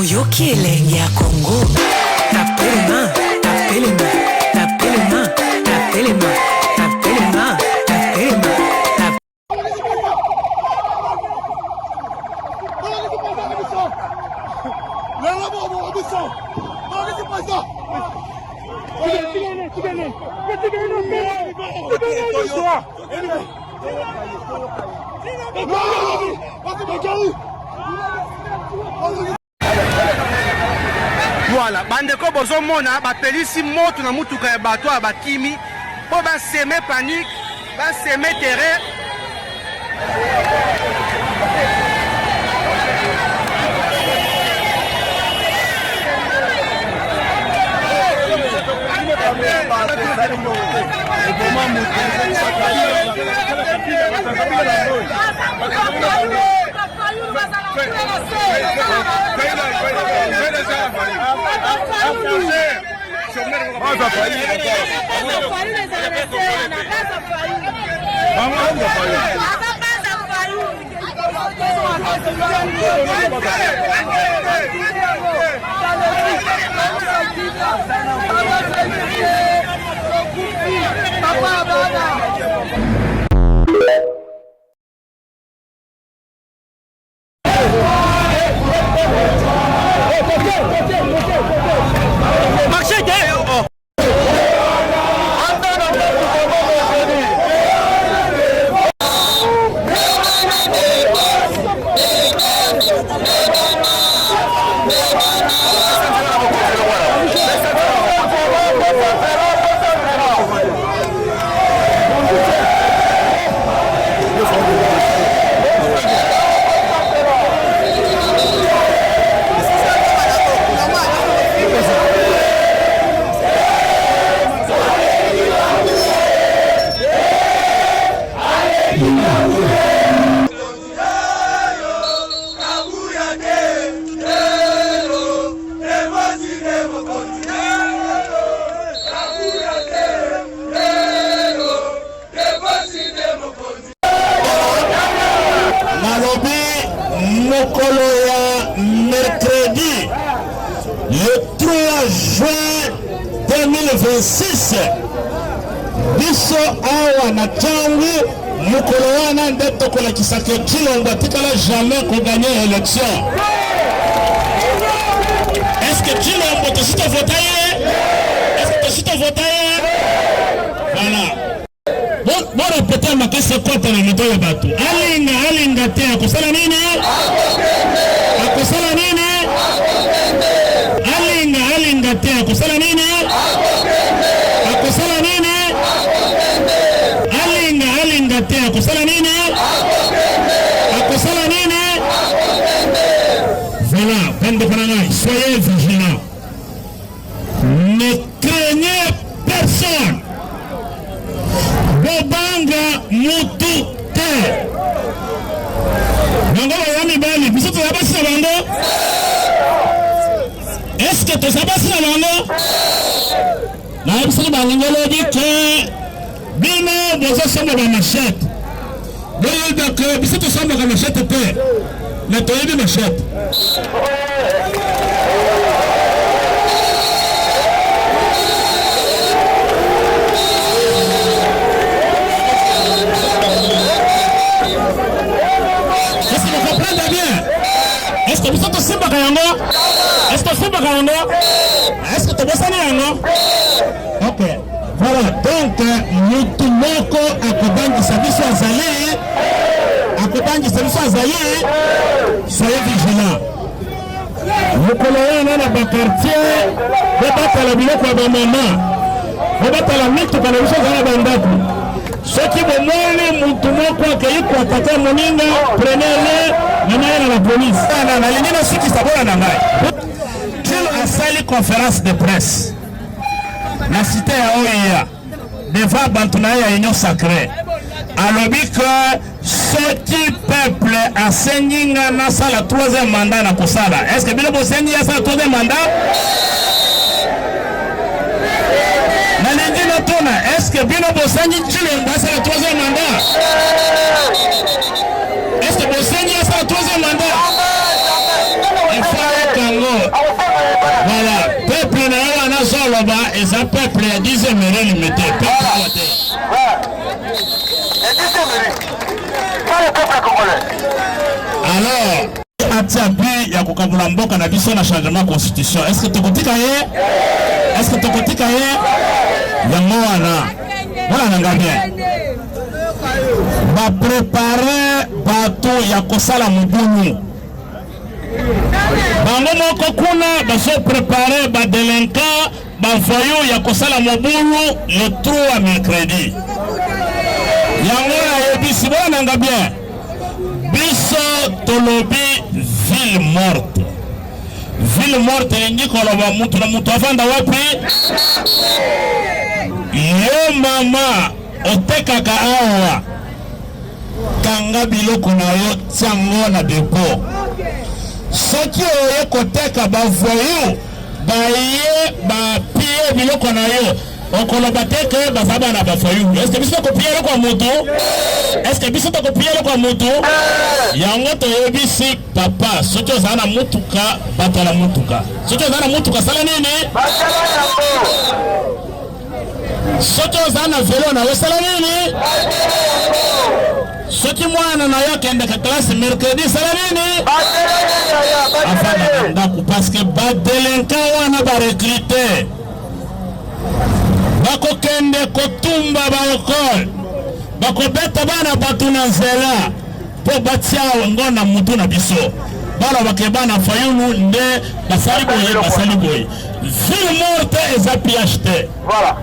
Oyoki elengi ya Congo. Tapelema, tapelema, tapelema, tapelema, tapelema, tapelema. Voilà, bandeko bozo mona ba pelisi moto na mutuka ya bato ya bakimi po ba semer panique, ba semer terreur. mokolo ya mercredi le 3 juin 2026 biso awa na Tchangu mokolo wana nde tokolakisa ke Tshilombo atikala jamais koganye élection. Est-ce que Tshilombo tosita votaye? Est-ce que tosita votaye? Voilà. Bon répéter makasi kota na moto ya bato. Alinga te akosala nini? Akosala nini? Alinga te akosala nini? Akosala nini? Alinga te akosala nini? Akosala nini? Voilà, bande de soyez vigilants. Ne craignez personne. Bobanga mutu te. Nango bayami bali, biso to yabasi na bango? Est-ce que to sabasi na bango? Na yabisi na bango lodi ke bino bozo somba ba machette. Boyo dako biso to somba ba machette te. Na to yebi machette. Est-ce que vous êtes aussi bagarando? Est-ce que c'est bagarando? Est-ce que tu es bagarando? Ok. Voilà. Donc, nous tout moko akobangi sabiso azali. Akobangi sabiso azali. Soyez vigilants. Vous connaissez dans le quartier. Vous battez la biloko à ma maman. Vous battez la mythe pour les choses à la bandate. Ceux qui vont mourir, mutu moko akei kwa attaquer moninga, prenez-le. La police. Il a sali conférence de presse. La cité à Oya, devant Bantunaï à Union Sacrée. alobi que ce peuple a sengi nga na sala troisième mandat na kosala. Est-ce que bino bosengi ya sala troisième mandat? Na lingi na tona, est-ce que bino bosengi Tshilombo ya sala troisième mandat? Est-ce que bosengi ya sala troisième mandat? Il faut Congo. Voilà, peuple na yo na zoloba eza peuple ya 10e mairie limité. Peuple alors, atiapi ya kokabula mboka na biso na changement constitution. Est-ce que tokotika ye? Est-ce que tokotika ye? Yango wana. Voilà nanga bien. Ba préparer bato ya kosala mobulu. Bango moko kuna baso préparer ba délinquant ba voyou ya kosala mobulu le 3 mercredi. Yango ya yebisi bona nanga bien. Biso tolobi ville morte. Ville morte elingi koloba mutu na mutu afanda wapi? Yo mama otekaka awa kanga biloko na yo tiango na depo. Soki oye koteka bavoyu baye bapie biloko na yo okoloba teke bazaba na bafoyu. Est-ce que biso kopie loko moto? Est-ce que biso kopie loko moto? Yango toyebisi papa soki ozala na mutuka batala mutuka. Soki ozala na mutuka sala nini? Soki ozala na velo na sala nini? Soki mwana na yo kende ka classe mercredi sala nini? Afana ndaku parce que ba délinquant wana ba recruter. Bako kende kotumba ba école. Bako beta bana batu na nzela. Po batia ngona mutu na biso. Bana bakebana fayulu nde basali boye. Ville morte eza PHT. Voilà.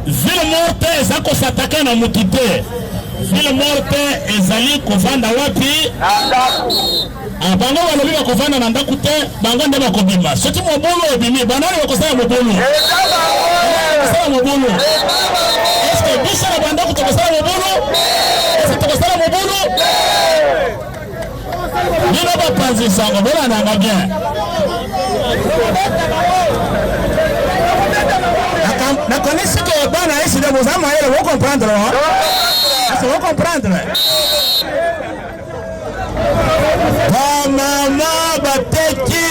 Ville morte eza ko s'attaquer na mutu te. Ville morte ezali kovanda wapi? Bango balobi bakovanda na ndaku te, bango nde bakobima. Soki mobulu obimi, banani bakosala mobulu? Bakosala mobulu. Est-ce que biso na bandaku tokosala mobulu? Est-ce que tokosala mobulu? Bino bapanzi sango, bona nanga bien. Nakonisi que bana esi de vous amayele, vous comprendre, hein? Est-ce que vous comprendre? Ba mama bateki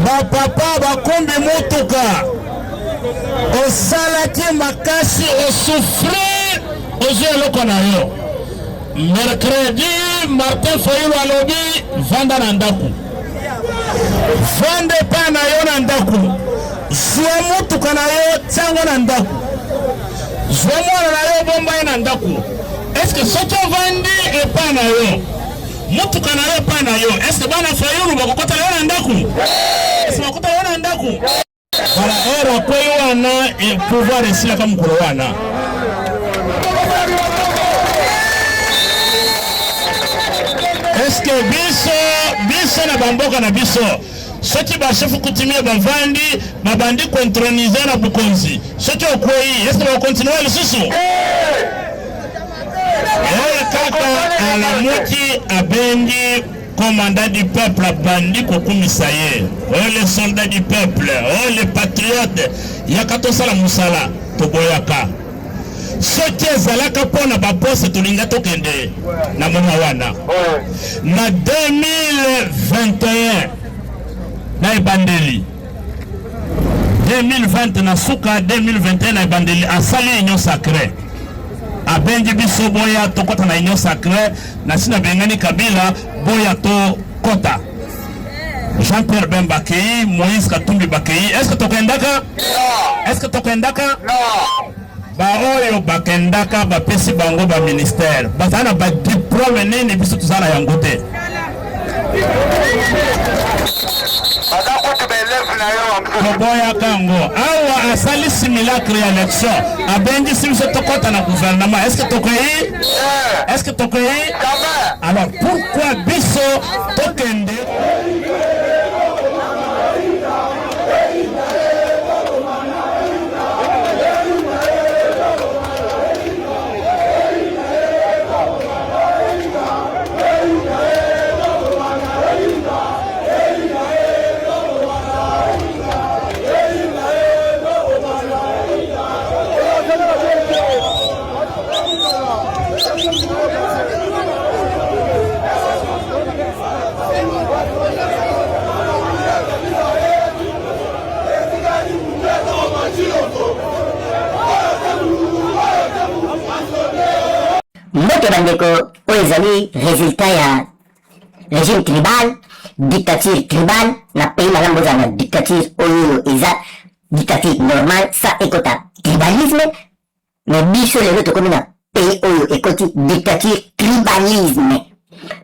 ba papa bakumbi mutuka osalaki makasi osouffrir ozo eloko na yo. Mercredi Martin Fayulu alobi vanda na ndaku, vande pa na yo na ndaku, zwa mutuka na yo tiango na ndaku, zwa mwana na yo bomba na ndaku. Est-ce que soki ovandi epa na yo mutuka na yo epa na yo, est-ce que bana Fayulu bakokota yo na ndaku? Est-ce que bakokota yo na ndaku? Voilà, era kwe wana e pouvoir esila kama mkolo wana. Est-ce que biso na bamboka na biso soki bashefu kutimia bavandi babandi kontronize na bukonzi soki okwei, est-ce que bakontinue lisusu? Kaka alamuki abendi commandant du peuple abandi kokumisa ye. Les soldats du peuple, les patriotes, yakato sala musala toboyaka. Soki ezalaka pona bapose tolinga tokende na mama wana. Na 2021 na ebandeli 2020 na suka 2021 na ebandeli asali union sacrée. Abengi biso boya tokota na union sacrée na sina bengani Kabila boya to kota. Jean-Pierre Bemba Kei, Moïse Katumbi Bakei. Est-ce que tokendaka? Est-ce que tokendaka? Non. Ba oyo bakendaka ba pesi bango ba ministère. Bazana ba diplôme nene biso tuzana yango te. Koboya kango awa asali simulacre ya élection abengi simso tokota na gouvernement. Est-ce que tokoyi? Est-ce que tokoyi? Alors pourquoi biso tokende? te bandeko oyo ezali résultat ya régime tribal, dictature tribal, na pays malamu ozala na dictature oyo eza dictature normal, ça ekota tribalisme, mais biso lelo tokomi na pays oyo ekoti dictature tribalisme.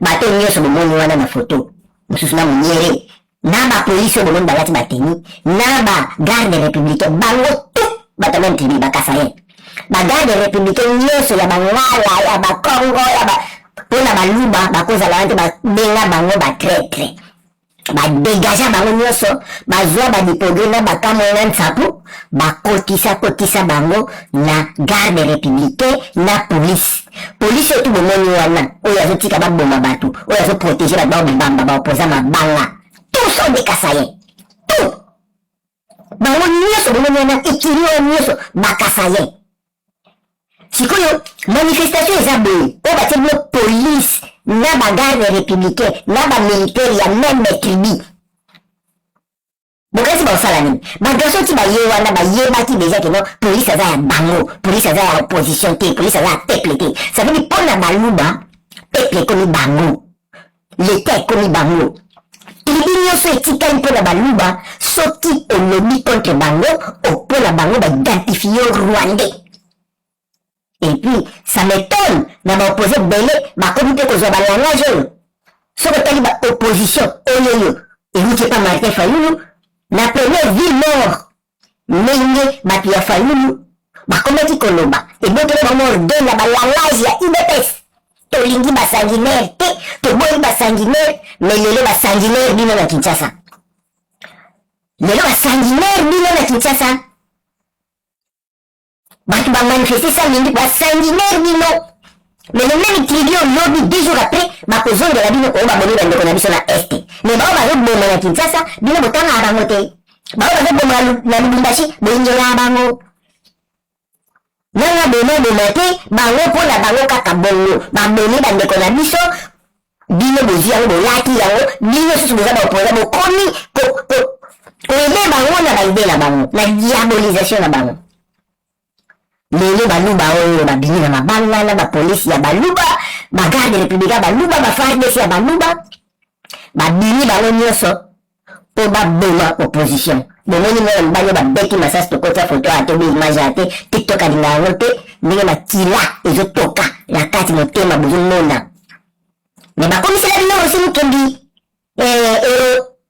Bato nyonso bomoni wana na photo mosusu na moniere na bapolisi oyo bomoni balati bateni na bagarde républicain bango tu bato même tribi bakasa ye bagarde républicain nyonso ya bangala ya bakongo ya mpona baluba bakozala wana te babenga bango batraitre badegaja bango nyonso bazwa badipogre na bakamwe na nsapu bakotisa bango na garde républicain na police oyo tu bomoni wana oyo azotika baboma bato oyo azoprotege bato babamba baopoza mabanga tous sont des kasaye tout bango nyonso bomoni wana ekiri oyo nyonso bakasaye sikoyo manifestation eza boye oyo batie bino police na bagarde républicain na bamilitaire ya meme tribi bokasi baosala nini bagarso ti baye wana bayebaki deja keno police aza ya bango police aza ya opposition te police aza ya peuple te ça veut dire mpona baluba peuple ekomi bango leta ekomi bango tribi nyonso etikali mpona baluba soki olobi contre bango opona bango baidentifie rwandais. Et puis, ça m'étonne, na opposé belé, comme te kozwa langage oyo. Soko tali opposition oyo et vous pas Martin Fayulu, na première ville nord. Menge bato ya Fayulu, bakomaki koloba. Et boto le mort de na langage ya IDPS. Tolingi basanguinaire te, toboyi basanguinaire, mais lelo basanguinaire bino na Kinshasa. Lelo basanguinaire bino na Kinshasa. Bato ba manifester ça mingi ba sanguinaire bino mais le même tribu lobby 2 jours après ba kozonga la bino o ba boni bande kona biso na est mais ba ba roboma na Kinshasa bino botanga abango te ba ba roboma na Lubumbashi boinjola abango nanga bono mate bango pona bango kaka bongo ba boni bande kona biso bino bozi yango bolaki yango bino susu boza ba opoza bokomi ko ebe bango na ba idée na bango na diabolisation na bango. Lelo baluba oyo babini na mabanga na bapolisi ya baluba bagarde républicain baluba bafardes ya baluba babini bango nyonso po baboma opposition bomoni mwana mbanyo babeki masasi tokota foto atobi image ate tiktok alinga yango te ndenge makila ezotoka na kati motema bozomona me bakomisela bino osi mokendi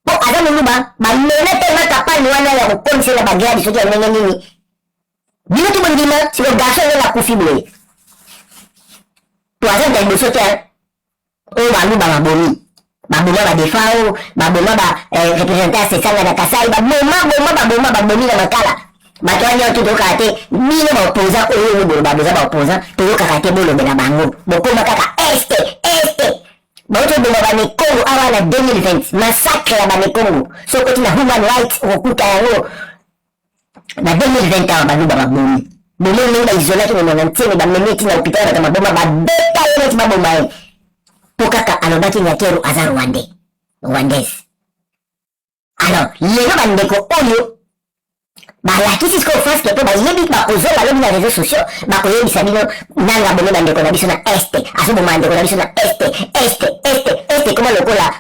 po aza moluba bamena te makapani wana ya kokomisela bagrade soki ya ndenge nini bino tu bondima si le garçon est la confibule toi ça des bosso ter o baluba mabomi baboma ba defao baboma ba représenter c'est ça na kasai baboma babomi na makala batwanya tu tokate bino ba opposa oyo bo baboza ba opposa to kakate bolo bena bango bokoma kaka este bato de babane Congo awa na 2020 massacre ya bane Congo sokoti na human rights okuta yango na 2020 ans baluba babomi bolo nenga isola ki mona ntene ba meneti na hôpital ba maboma ba beta yeti ba bomba pokaka alobaki nyakero aza rwandaise alors lelo bandeko oyo balakisi siko face ke po bayebi bakozonga lobi na réseaux sociaux bakoyebisa bino nanga bone bandeko na biso na este azoboma bandeko na biso na este koma lokola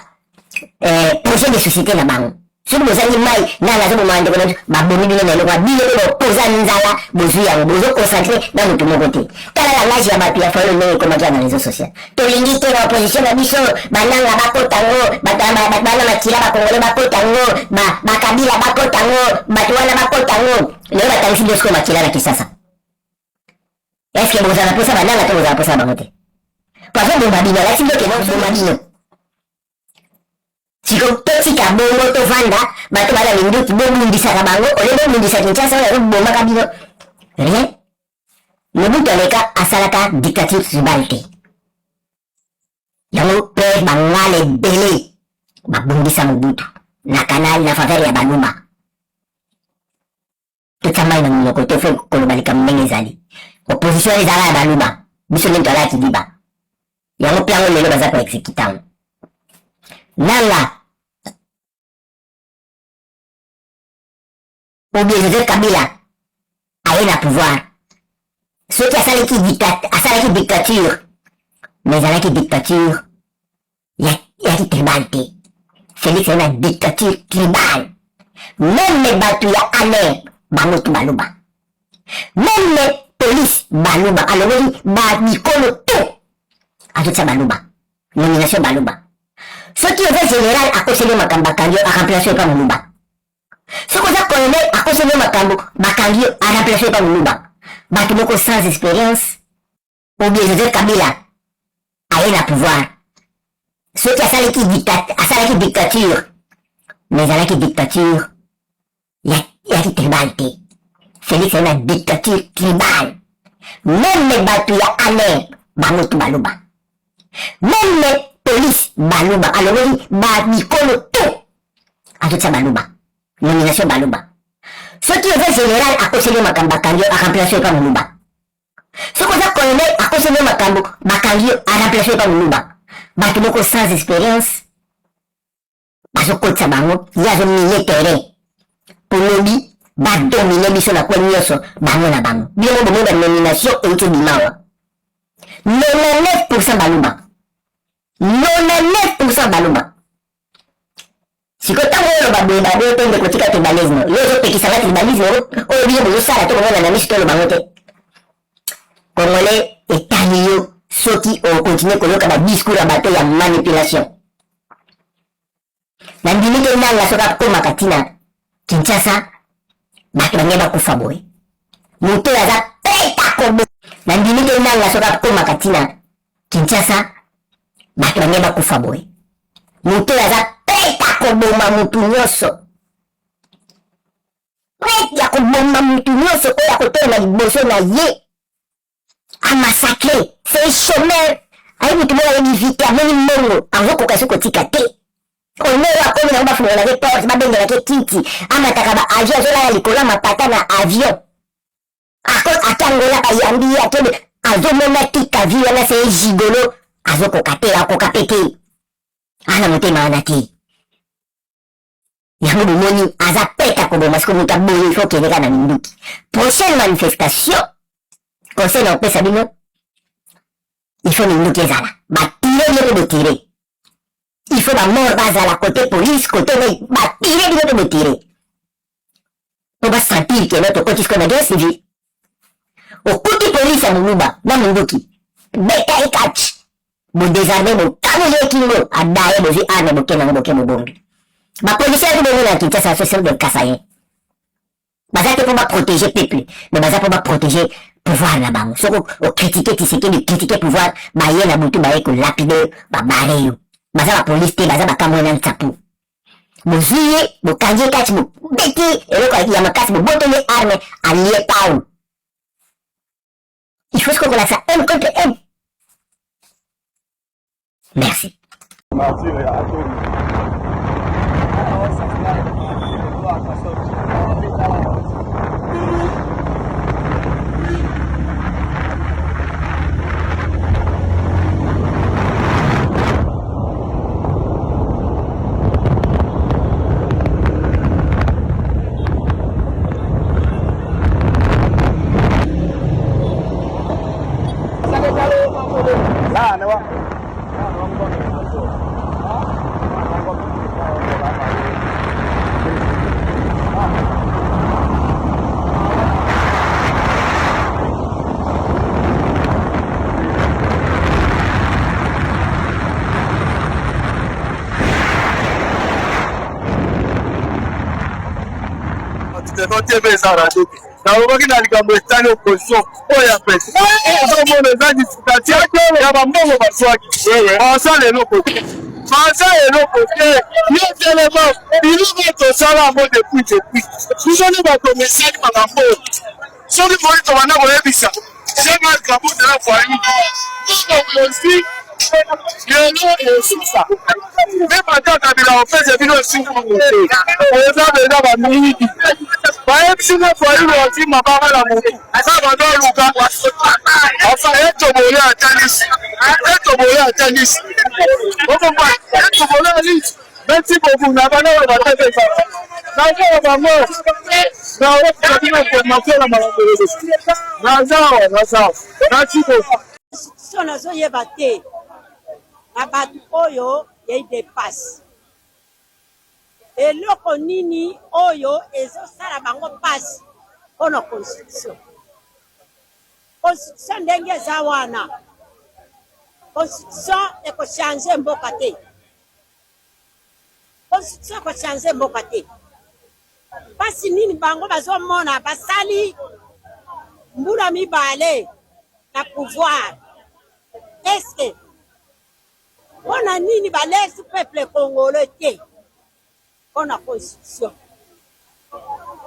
projet de société na bango soki bozali mai nanga azoboma bandeko na biso babomi bino na eloko bino bopoza nzala bozwi yango bozoconcentre na motu moko te tala langage ya bato ya falo ndenge ekomaki na réseau social tolingi te na opposition na biso bananga bakotango bana makila bakongole bakotango bakabila bakotango bato wana bakotango lelo batangisi biso sikoyo makila na Kisasa eske bozala mposa bananga to bozala mposa bango te poison bomba bino alati bino keno bomba bino siko totika bongo tovanda bato bana minduki bomundisaka bango ole bomundisa Kinshasa oyo bombaka bino rien mobutu aleka asalaka dictature tribal te yango mpe bangala ebele babongisa mobutu na kanali na faveur ya baluba totya mai na monoko te fo koloba likambo ndenge ezali opposition ezala ya baluba biso ndenge toalaki liba yango mpe yango lelo baza koexécuta ngo nanga oubien Joseph Kabila aye na pouvoir soki asalaki dictature Mais avec la dictature, il y a qui tribal. Félix est une dictature tribale. Même les bateaux, il y a l'air, bamotu baluba. Même les polices, baluba. Alors, oui, banikolo tout. À tout ça, baluba. Nomination baluba. Ce qui est général à cause de Makamba Kangio a remplacé par Moulouba. Ce qui est colonel à cause de Makambo Bakangio a remplacé par Moulouba. Bakimoko sans expérience, ou bien Joseph Kabila a eu le pouvoir. Ceux qui a salé qui dictature, mais avec la dictature, il y a qui tribalité. Félix est une dictature tribale. Même les bateaux, il y a l'air, bamotu baluba. Même les police baluba. Alors oui, banikolo tout. À tout ça baluba. Nomination baluba. Ce qui est général à cause de Makamba Kangio a remplacé par Moulouba. Ce qui est colonel à cause de Makambo Bakangio a remplacé par Moulouba. Bakimoko sans expérience. Baso kotsa bango, yazo mille terrain. Pour lobby, ba dominer biso na kwenye yoso, bango na bango. Bien mo bomo ba nomination et utu bimawa. 99% baluba. 99% baluba. Si ko tango yo ba beba do tende ko tika tribalisme. Yo zo peki sala tribalisme o bien bo sala to ko na miso to lo bangote. Congolais etali yo soki o continue ko yoka ba discours ya bato ya manipulation. Na ndimi ke nanga soka ko makatina Kinshasa bato bangeba kufa boy. Muto ya za peta ko bo. Na ndimi ke nanga soka ko makatina Kinshasa bato bangeba kufa boy. Muto ya za peta ko boma mutu nyoso. Peta ko boma mutu nyoso ko ya ko to na liboso na ye. A massacré, c'est un chômeur. Aïe, tout le monde a évité à venir mongo. Avant qu'on casse côté kate. On est là, comme on va faire la réponse, ma belle de la titi. Amatakaba avion, zola ya likola mapata na avion. A Kangola, a Yambi, a Kebe, a Zomona Tika, Viana, c'est gigolo. A Zoko Kate, a Kokapete. A la montée manati. Yamu Moni, a Zapeta, comme on masque, il faut qu'il y ait un minduki. Prochaine manifestation. Conseil en paix, Sabino. Il faut nous zala. Ba tirer de tirer. Il faut ba mort bazala côté police, côté mais ba tirer de tirer. On va sentir que notre côté qu'on a guerre civile. Au côté police à Moulouba, na Munduki. Beta et catch. Bo désarmer bo kamele kingo a dae bo vi arme bo kenan bo kemo bombi. Ba policier de bo na Kinshasa social de Kasayen. Bazate pour protéger le peuple, mais bazate pour protéger le pouvoir là-bas. Si on critique, de critiquer le pouvoir, bah y a la boutou, bah y a lapide, bah barré yo. Bazate la police, bazate la cameroun en sapou. Bo ziye, bo kanje catch, bo beti, et là quand il y a ma casse, bo botte les armes, à lié pao. Il faut qu'on a ça un contre un. Merci. Na obaki na likambo etali opposition oyo apesi ozomona eza disputation ya bambongo baswaki basala eloko te yo telema biloko tosala yango depuis biso nde bato mesaki makambo soki poli tobanda koyebisa jean-marc kabundela foyi osi lelo esusa mpe bata kabila opesa bino esuka oza beza bamingi bayebisino foyi loti mabanga na motu asa bando luka afa etobole atangisi okomba etobole alisi merci beaucoup na bana oyo batepesa nazoa bango na okabino formation na makambo nazawa merci beaucoup. constitution nazoyeba te na bato oyo yei depasse eloko nini oyo ezosala bango pasi mpona constitution. Constitution ndenge eza wana constitution ekochange mboka te, constitution ekochange mboka te. Pasi nini bango bazomona basali mbula mibale na pouvoir? Eske mpona nini balesi peuple congolais te mpona constitution?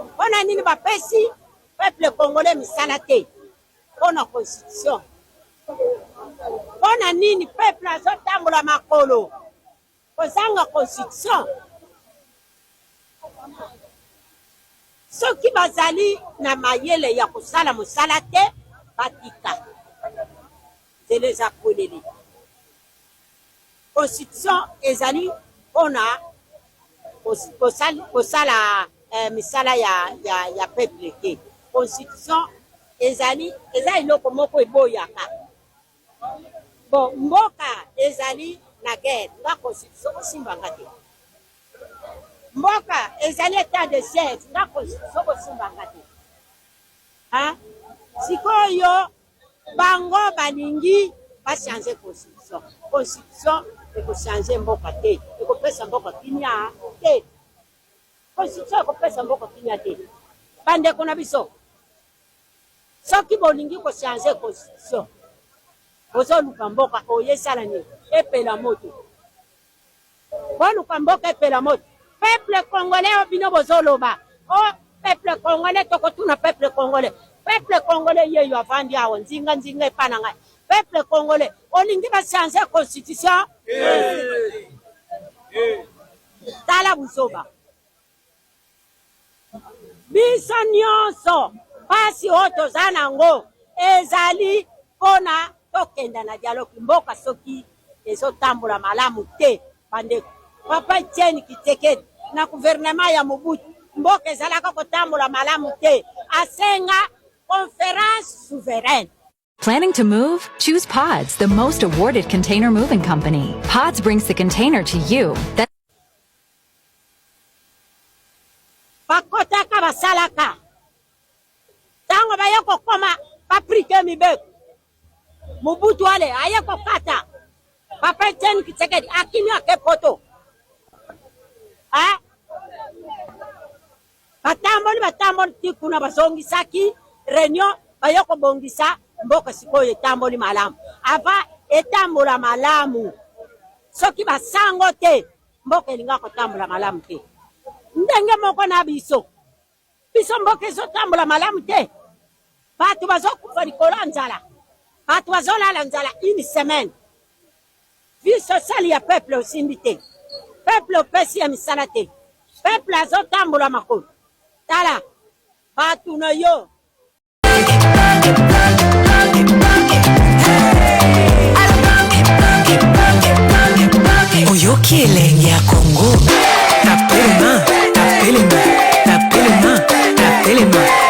Mpona nini bapesi peuple congolais misala te mpona constitution? Mpona nini peuple azotambola makolo kozanga constitution? Soki bazali na mayele ya kosala mosala te batika zeleza kwelele. Constitution ezali mpona kosala misala ya peuple te. Constitution eza eloko moko eboyaka. Bon, mboka ezali na guerre nga constitution kosimbanga te. Mboka ezali état de siège nga constitution kosimbanga te. Sikoyo bango balingi bachange constitution. Constitution ekochange mboka te, ekopesa mboka kinya te. Constitution ekopesa mboka kinya te. Bandeko na biso, soki bolingi kochange constitution bozoluka mboka oyo esala nini? Epela moto. Boluka mboka epela moto. Peuple congolais obino bozoloba. Oh, peuple congolais tokotuna peuple congolais. Peuple congolais yeyo avandi awo nzinga epana ngai. Peuple congolais olingi bachange constitution? Tala buzoba. Biso nyonso pasi oyo toza nango ezali mpona tokenda na dialogue. Mboka soki ezotambola malamu te bandeko. Papa Etienne Tshisekedi na gouvernement ya Mobutu mboka ezalaka kotambola malamu te, asenga conférence souveraine. Planning to move? Choose Pods, the most awarded container moving company. Pods brings the container to you. Bakotaka basalaka. Tango bayoko koma paprike mibeko. Mobutu ale ayeko kata. Papa Etienne Tshisekedi akini akepoto. Batamboli tikuna basongisaki réunion bayoko bongisa mboka sikoyo etamboli malamu. Ava etambola malamu. Soki basango te mboka elinga kotambola malamu te. Ndenge moko na biso mboka ezotambola malamu te. Batu bazokufa likolo nzala. Batu bazolala nzala une semaine. Vie sociale ya peuple osimbi te. Peuple opesi ya misala te. Peuple azotambola makolo. Tala batu na yo. Oyoki elenge ya Congo. Tapelema, tapelema, tapelema, tapelema.